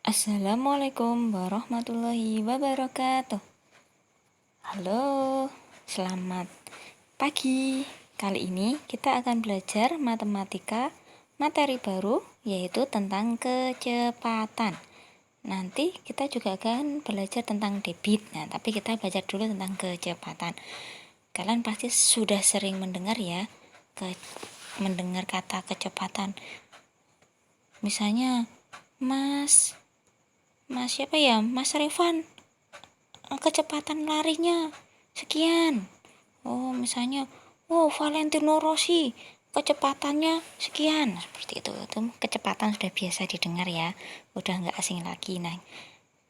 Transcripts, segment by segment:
Assalamualaikum warahmatullahi wabarakatuh. Halo, selamat pagi. Kali ini kita akan belajar matematika materi baru, yaitu tentang kecepatan. Nanti kita juga akan belajar tentang debit. Nah, tapi kita belajar dulu tentang kecepatan. Kalian pasti sudah sering mendengar ya, mendengar kata kecepatan. Misalnya, Mas siapa ya? Mas Revan, kecepatan larinya sekian. Misalnya, Valentino Rossi, kecepatannya sekian. Seperti itu kecepatan sudah biasa didengar ya, udah nggak asing lagi. Nah,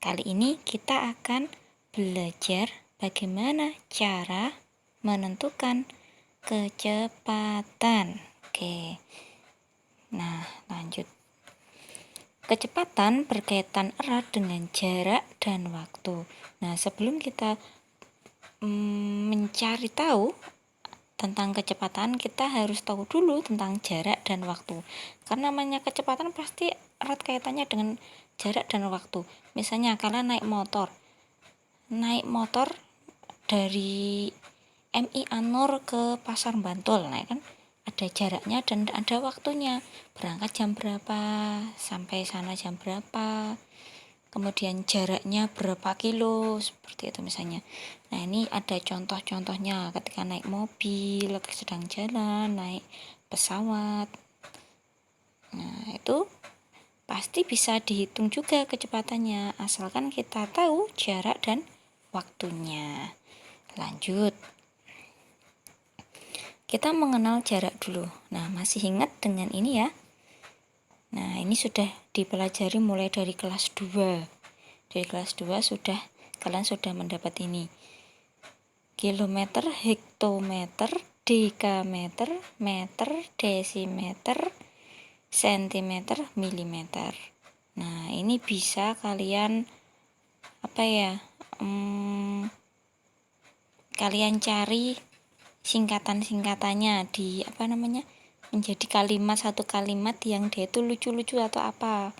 kali ini kita akan belajar bagaimana cara menentukan kecepatan. Oke, nah lanjut. Kecepatan berkaitan erat dengan jarak dan waktu. Nah, sebelum kita mencari tahu tentang kecepatan, kita harus tahu dulu tentang jarak dan waktu. Karena namanya kecepatan pasti erat kaitannya dengan jarak dan waktu. Misalnya kalian naik motor dari MI Anur ke Pasar Bantul, nah kan ada jaraknya dan ada waktunya, berangkat jam berapa, sampai sana jam berapa, kemudian jaraknya berapa kilo, seperti itu misalnya. Nah, ini ada contoh-contohnya ketika naik mobil, sedang jalan, naik pesawat. Nah, itu pasti bisa dihitung juga kecepatannya, asalkan kita tahu jarak dan waktunya. Lanjut, kita mengenal jarak dulu. Nah, masih ingat dengan ini ya? Nah, ini sudah dipelajari mulai dari kelas 2. Dari kelas 2 kalian sudah mendapat ini. Kilometer, hektometer, dekameter, meter, desimeter, sentimeter, milimeter. Nah, ini bisa kalian kalian cari singkatan-singkatannya di menjadi satu kalimat yang dia itu lucu-lucu atau apa,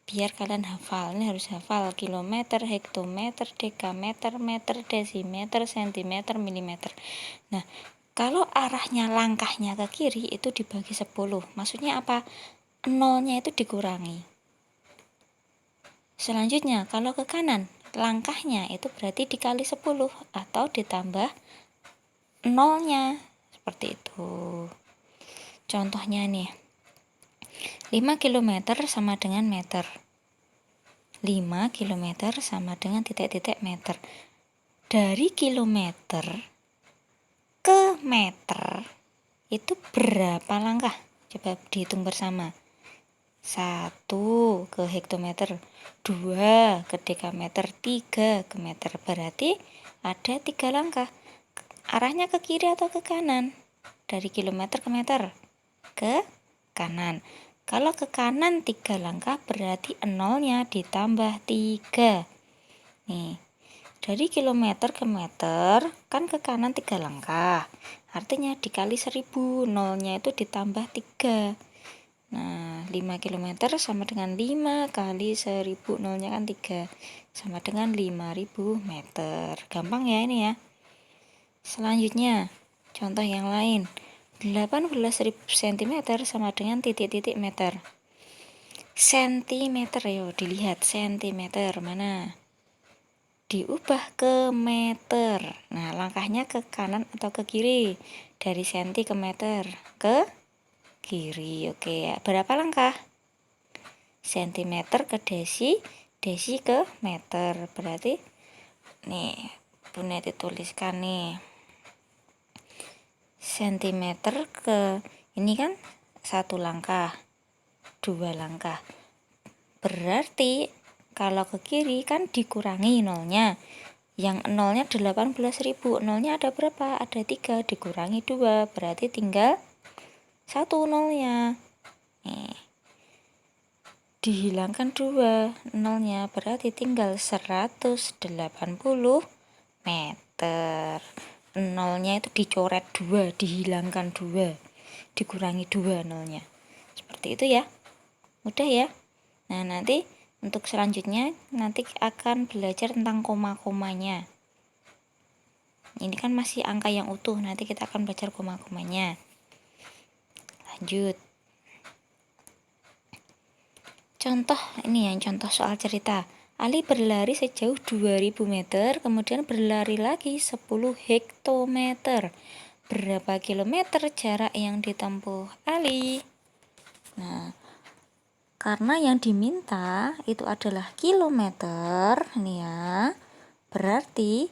biar kalian hafal. Ini harus hafal kilometer, hektometer, dekameter, meter, desimeter, sentimeter, milimeter. Nah, kalau arahnya langkahnya ke kiri itu dibagi 10. Maksudnya apa? Nolnya itu dikurangi. Selanjutnya, kalau ke kanan, langkahnya itu berarti dikali 10 atau ditambah nolnya, seperti itu. Contohnya nih, 5 km sama dengan meter, 5 km sama dengan titik-titik meter. Dari kilometer ke meter itu berapa langkah? Coba dihitung bersama. 1 ke hektometer, 2 ke dekameter, 3 ke meter. Berarti ada 3 langkah. Arahnya ke kiri atau ke kanan? Dari kilometer ke meter, ke kanan. Kalau ke kanan 3 langkah berarti nolnya ditambah 3. Nih, dari kilometer ke meter kan ke kanan 3 langkah. Artinya dikali 1000, nolnya itu ditambah 3. Nah, 5 km sama dengan 5 kali 1000, nolnya kan 3, sama dengan 5000 meter. Gampang ya ini ya. Selanjutnya, contoh yang lain. 18.000 cm sama dengan titik-titik meter. Sentimeter, yuk dilihat sentimeter mana. Diubah ke meter. Nah, langkahnya ke kanan atau ke kiri? Dari senti ke meter, ke kiri. Oke, berapa langkah? Sentimeter ke desi, desi ke meter. Berarti nih, Bunda dituliskan nih. Sentimeter ke ini kan 1 langkah, 2 langkah. Berarti kalau ke kiri kan dikurangi nolnya. Yang nolnya 18.000, nolnya ada berapa? Ada 3, dikurangi 2, berarti tinggal 1 nolnya. Nih, dihilangkan 2 nolnya, berarti tinggal 180 meter. Nolnya itu dicoret 2, dihilangkan 2, dikurangi 2 nolnya. Seperti itu ya. Mudah ya. Nah, nanti Untuk selanjutnya nanti akan belajar tentang koma-komanya. Ini kan masih angka yang utuh, nanti kita akan belajar koma-komanya. Lanjut. Contoh ini yang contoh soal cerita. Ali berlari sejauh 2000 meter, kemudian berlari lagi 10 hektometer. Berapa kilometer jarak yang ditempuh Ali? Nah, karena yang diminta itu adalah kilometer, nih ya. Berarti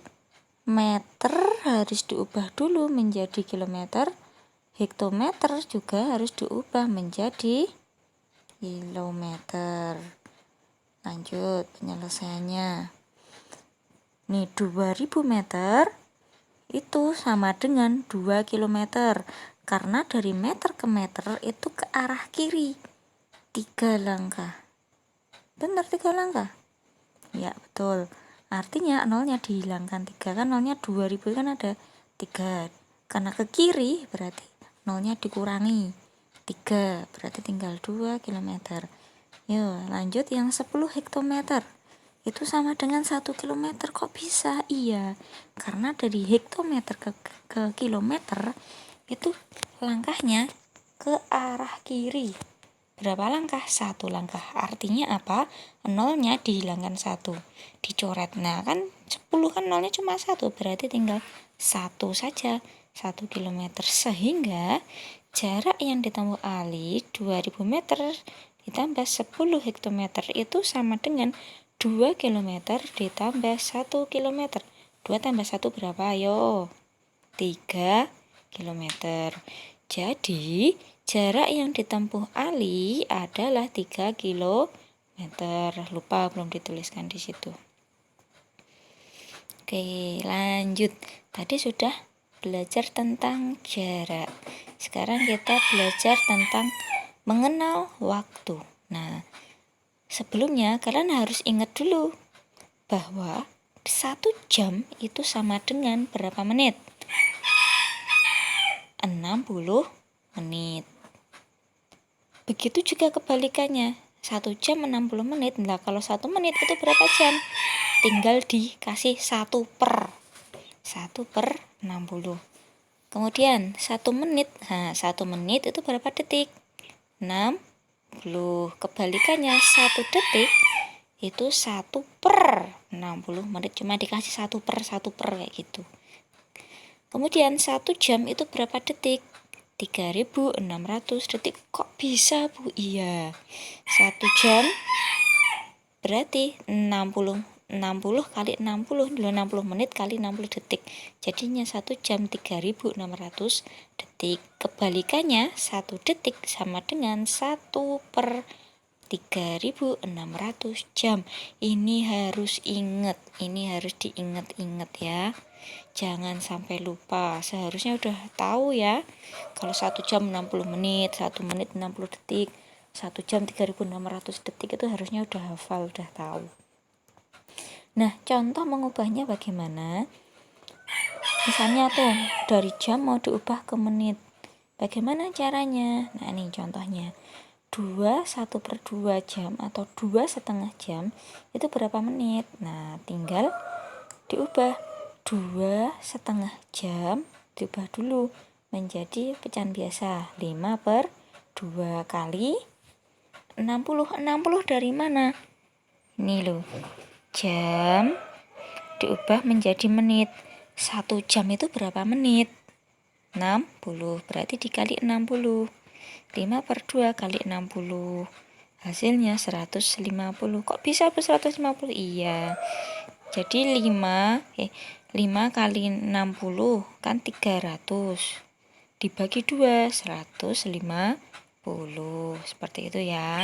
meter harus diubah dulu menjadi kilometer, hektometer juga harus diubah menjadi kilometer. Lanjut penyelesaiannya. Nih 2000 meter itu sama dengan 2 kilometer. Karena dari meter ke meter itu ke arah kiri. 3 langkah. Benar 3 langkah? Ya, betul. Artinya nolnya dihilangkan 3, kan nolnya 2000 kan ada 3. Karena ke kiri berarti nolnya dikurangi 3, berarti tinggal 2 kilometer. Yuk lanjut yang 10 hektometer. Itu sama dengan 1 kilometer. Kok bisa? Iya, karena dari hektometer ke kilometer itu langkahnya ke arah kiri. Berapa langkah? 1 langkah. Artinya apa? Nolnya dihilangkan 1, dicoret. Nah kan 10 kan nolnya cuma 1, berarti tinggal 1 saja, 1 kilometer. Sehingga jarak yang ditempuh Ali 2000 meter ditambah 10 hektometer itu sama dengan 2 kilometer ditambah 1 kilometer. 2 tambah 1 berapa? Ayo. 3 kilometer. Jadi jarak yang ditempuh Ali adalah 3 kilometer. Lupa belum dituliskan di situ. Oke, lanjut. Tadi sudah belajar tentang jarak. Sekarang kita belajar tentang mengenal waktu. Nah, sebelumnya kalian harus ingat dulu bahwa 1 jam itu sama dengan berapa menit? 60 menit. Begitu juga kebalikannya, 1 jam 60 menit. Nah, kalau 1 menit itu berapa jam? Tinggal dikasih 1 per 60. Kemudian 1 menit. Nah, 1 menit itu berapa detik? 60. Kebalikannya 1 detik itu 1 per 60 menit. Cuma dikasih 1 per kayak gitu. Kemudian 1 jam itu berapa detik? 3600 detik. Kok bisa, Bu? Iya. 1 jam berarti 60 kali 60 menit kali 60 detik. Jadinya 1 jam 3600 detik. Kebalikannya 1 detik sama dengan 1 per 3600 jam. Ini harus ingat, ini harus diingat-ingat ya. Jangan sampai lupa. Seharusnya udah tahu ya. Kalau 1 jam 60 menit, 1 menit 60 detik, 1 jam 3600 detik itu harusnya udah hafal, udah tahu. Nah, contoh mengubahnya bagaimana? Misalnya tuh, dari jam mau diubah ke menit. Bagaimana caranya? Nah, ini contohnya. 1/2 jam atau 2,5 jam itu berapa menit? Nah, tinggal diubah. 2,5 jam diubah dulu menjadi pecahan biasa. 5/2 kali 60. 60 dari mana? Ini loh. Jam diubah menjadi menit. 1 jam itu berapa menit? 60. Berarti dikali 60. 5/2 kali 60. Hasilnya 150. Kok bisa 150? Iya. Jadi 5 kali 60 kan 300. Dibagi 2, 150. Seperti itu ya.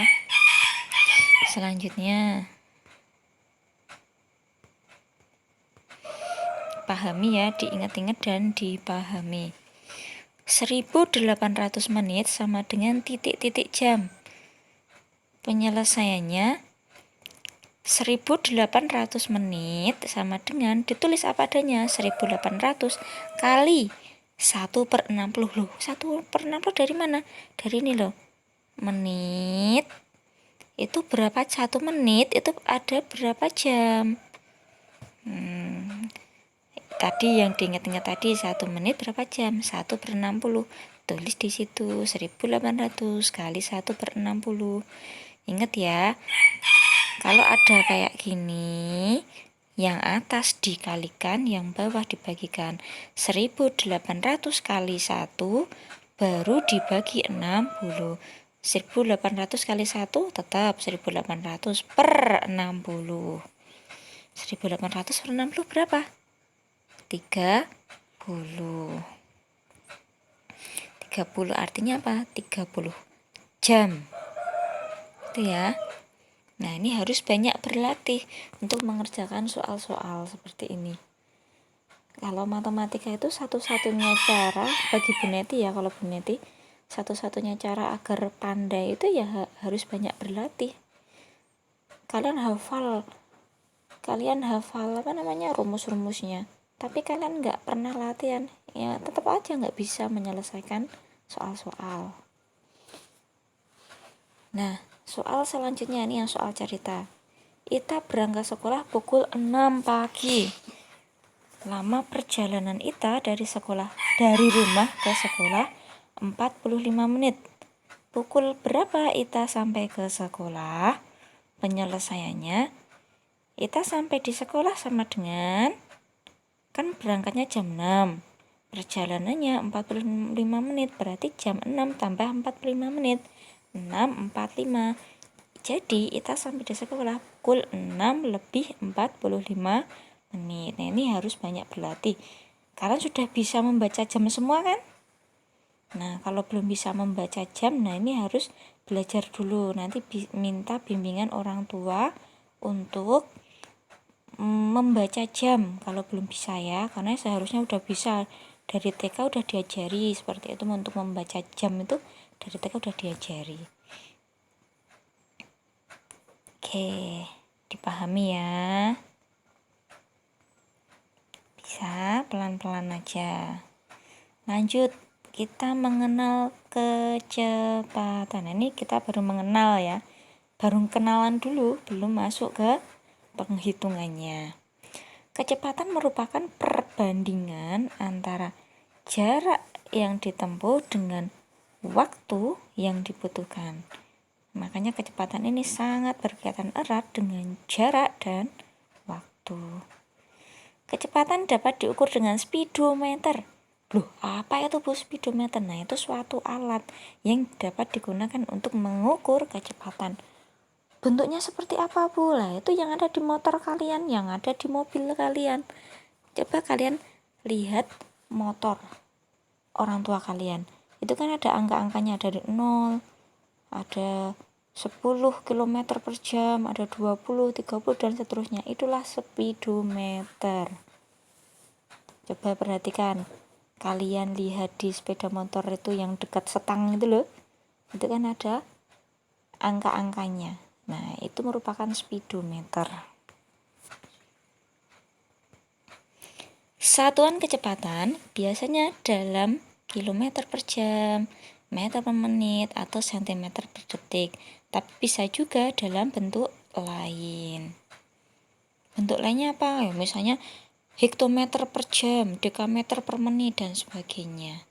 Selanjutnya, pahami ya, diingat-ingat dan dipahami. 1800 menit sama dengan titik-titik jam. Penyelesaiannya 1800 menit sama dengan, ditulis apa adanya, 1800 kali 1/60. Loh, 1/60 dari mana? Dari ini loh. Menit Itu berapa? 1 menit itu ada berapa jam? Tadi yang diingat-ingat tadi 1 menit berapa jam? 1/60. Tulis di situ 1800 kali 1/60. Ingat ya, kalau ada kayak gini, yang atas dikalikan, yang bawah dibagikan. 1800 kali 1 baru dibagi 60. 1800 kali 1 tetap 1800 per 60. 1800 per 60 berapa? 30. 30 artinya apa? 30 jam. Itu ya. Nah, ini harus banyak berlatih untuk mengerjakan soal-soal seperti ini. Kalau matematika itu satu-satunya cara bagi Bu Neti ya, kalau Bu Neti satu-satunya cara agar pandai itu ya harus banyak berlatih. Kalian hafal rumus-rumusnya, tapi kalian nggak pernah latihan, ya tetap aja nggak bisa menyelesaikan soal-soal. Nah, soal selanjutnya ini yang soal cerita. Ita berangkat sekolah pukul 6 pagi. Lama perjalanan Ita dari rumah ke sekolah 45 menit. Pukul berapa Ita sampai ke sekolah? Penyelesaiannya, Ita sampai di sekolah sama dengan, kan berangkatnya jam 6. Perjalanannya 45 menit, berarti jam 6 tambah 45 menit. 6:45. Jadi Ita sampai di sekolah pukul 6:45 menit. Nah, ini harus banyak berlatih. Kalian sudah bisa membaca jam semua kan? Nah, kalau belum bisa membaca jam, nah ini harus belajar dulu. Nanti minta bimbingan orang tua untuk membaca jam kalau belum bisa ya, karena seharusnya udah bisa dari TK udah diajari seperti itu. Untuk membaca jam itu dari TK udah diajari. Oke, dipahami ya. Bisa pelan-pelan aja. Lanjut, kita mengenal kecepatan. Ini kita baru mengenal ya, baru kenalan dulu, belum masuk ke penghitungannya. Kecepatan merupakan perbandingan antara jarak yang ditempuh dengan waktu yang dibutuhkan. Makanya kecepatan ini sangat berkaitan erat dengan jarak dan waktu. Kecepatan dapat diukur dengan speedometer. Loh, apa itu Bu speedometer? Nah, itu suatu alat yang dapat digunakan untuk mengukur kecepatan. Bentuknya seperti apa Bu? Lah, itu yang ada di motor kalian, yang ada di mobil kalian. Coba kalian lihat motor orang tua kalian. Itu kan ada angka-angkanya, dari 0, ada 10 km per jam, ada 20, 30, dan seterusnya. Itulah speedometer. Coba perhatikan, kalian lihat di sepeda motor itu yang dekat setang itu loh, itu kan ada angka-angkanya. Nah, itu merupakan speedometer. Satuan kecepatan biasanya dalam kilometer per jam, meter per menit, atau sentimeter per detik, tapi bisa juga dalam bentuk lain. Bentuk lainnya apa? Ya, misalnya hektometer per jam, dekameter per menit, dan sebagainya.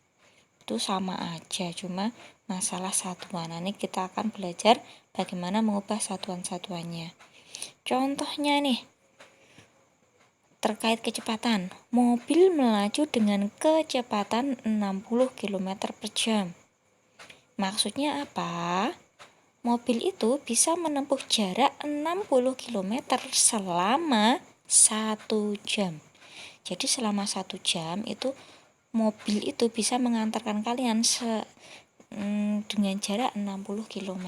Itu sama aja, cuma masalah satuan. Ini kita akan belajar bagaimana mengubah satuan-satuannya. Contohnya nih, terkait kecepatan. Mobil melaju dengan kecepatan 60 km per jam. Maksudnya apa? Mobil itu bisa menempuh jarak 60 km selama 1 jam. Jadi selama 1 jam itu mobil itu bisa mengantarkan kalian dengan jarak 60 km.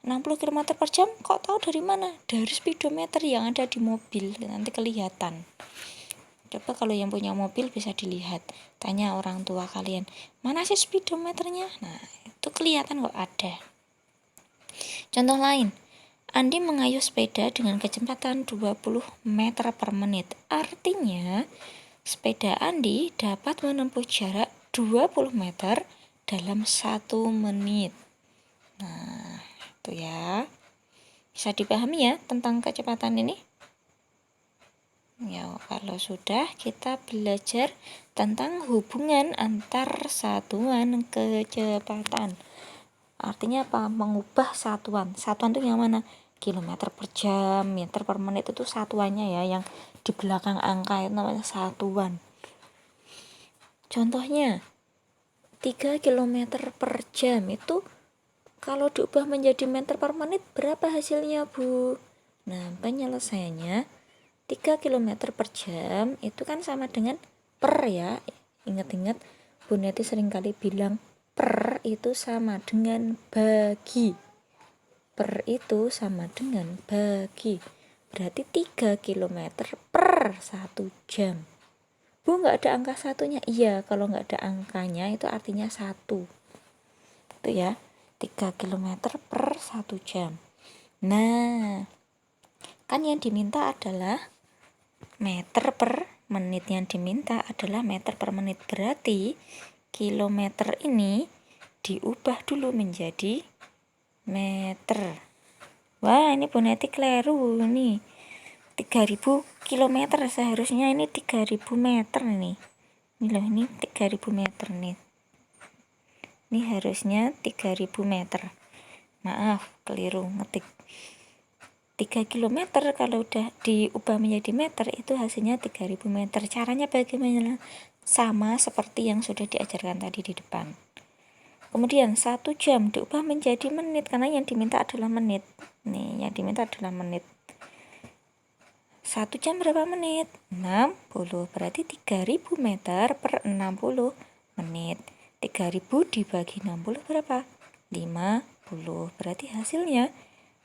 60 km per jam kok tahu dari mana? Dari speedometer yang ada di mobil, nanti kelihatan. Coba kalau yang punya mobil bisa dilihat, tanya orang tua kalian, mana sih speedometernya? Nah, itu kelihatan kok ada. Contoh lain, Andi mengayuh sepeda dengan kecepatan 20 meter per menit. Artinya, sepeda Andi dapat menempuh jarak 20 meter dalam 1 menit. Nah, Tuh ya. Bisa dipahami ya tentang kecepatan ini? Ya, kalau sudah, kita belajar tentang hubungan antar satuan kecepatan. Artinya apa? Mengubah satuan. Satuan itu yang mana? Kilometer per jam, meter per menit itu satuannya ya, yang di belakang angka itu namanya satuan. Contohnya 3 kilometer per jam itu kalau diubah menjadi meter per menit berapa hasilnya, Bu? Nah, penyelesaiannya 3 kilometer per jam itu kan sama dengan per ya. Ingat-ingat Bu Neti seringkali bilang per itu sama dengan bagi. Per itu sama dengan bagi. Berarti 3 kilometer per 1 jam. Bu, nggak ada angka satunya? Iya, kalau nggak ada angkanya itu artinya 1. Itu ya, 3 kilometer per 1 jam. Nah, kan yang diminta adalah meter per menit, yang diminta adalah meter per menit. Berarti kilometer ini diubah dulu menjadi meter. Wah, ini Bu Neti keliru nih. 3000 kilometer seharusnya ini 3000 meter nih. Ini loh, ini 3000 meter nih. Ini harusnya 3000 meter. Maaf, keliru ngetik. 3 km kalau udah diubah menjadi meter itu hasilnya 3000 meter. Caranya bagaimana? Sama seperti yang sudah diajarkan tadi di depan. Kemudian 1 jam diubah menjadi menit karena yang diminta adalah menit. Nih, yang diminta adalah menit. 1 jam berapa menit? 60. Berarti 3000 meter per 60 menit. 3000 dibagi 60 berapa? 50. Berarti hasilnya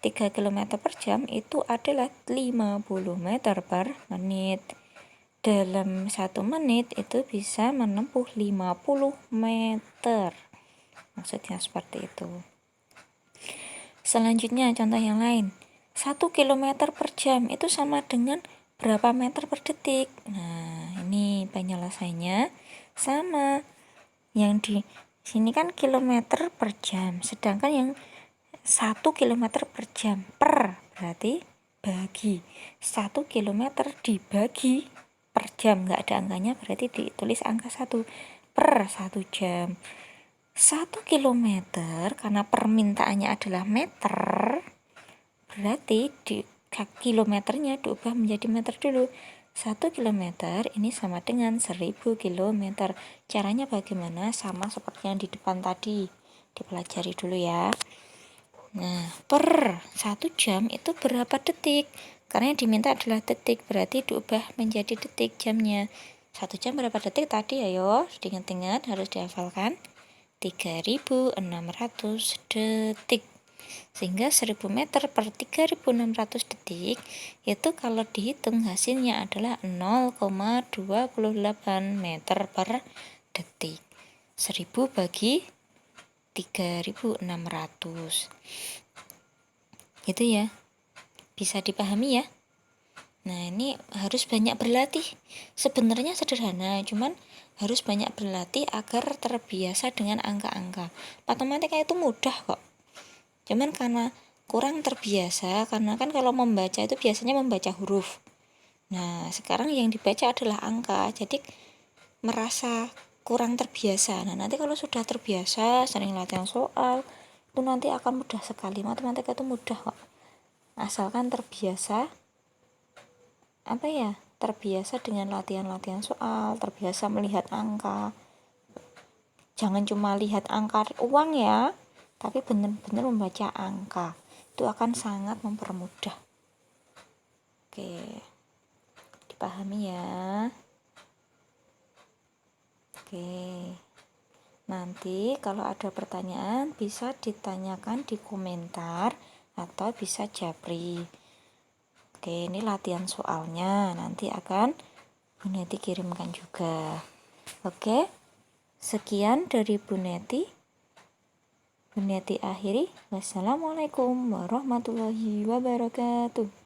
3 km per jam itu adalah 50 meter per menit. Dalam 1 menit itu bisa menempuh 50 meter. Maksudnya seperti itu. Selanjutnya contoh yang lain. 1 km per jam itu sama dengan berapa meter per detik? Nah, ini penyelesaiannya sama. Yang di sini kan kilometer per jam, sedangkan yang 1 km per jam per berarti bagi 1 km dibagi per jam, nggak ada angkanya berarti ditulis angka 1 per 1 jam. 1 km karena permintaannya adalah meter, berarti di kilometernya diubah menjadi meter dulu. 1 km ini sama dengan 1000 km. Caranya bagaimana? Sama seperti yang di depan tadi, dipelajari dulu ya. Nah, per 1 jam itu berapa detik? Karena yang diminta adalah detik, berarti diubah menjadi detik jamnya. 1 jam berapa detik tadi? Ayo, diingat-ingat, harus dihafalkan. 3600 detik. Sehingga 1000 meter per 3600 detik itu kalau dihitung hasilnya adalah 0,28 meter per detik. 1000 bagi 3600 gitu ya, bisa dipahami ya. Nah, ini harus banyak berlatih. Sebenarnya sederhana, cuman harus banyak berlatih agar terbiasa dengan angka-angka. Matematika itu mudah kok, cuman karena kurang terbiasa, karena kan kalau membaca itu biasanya membaca huruf. Nah, sekarang yang dibaca adalah angka, jadi merasa kurang terbiasa. Nah, nanti kalau sudah terbiasa, sering latihan soal, itu nanti akan mudah sekali. Matematika itu mudah kok. Asalkan terbiasa terbiasa dengan latihan-latihan soal, terbiasa melihat angka. Jangan cuma lihat angka uang ya, tapi benar-benar membaca angka. Itu akan sangat mempermudah. Oke. Dipahami ya. Oke, nanti kalau ada pertanyaan bisa ditanyakan di komentar atau bisa japri. Oke, ini latihan soalnya, nanti akan Bu Neti kirimkan juga. Oke, sekian dari Bu Neti. Bu Neti akhiri. Wassalamualaikum warahmatullahi wabarakatuh.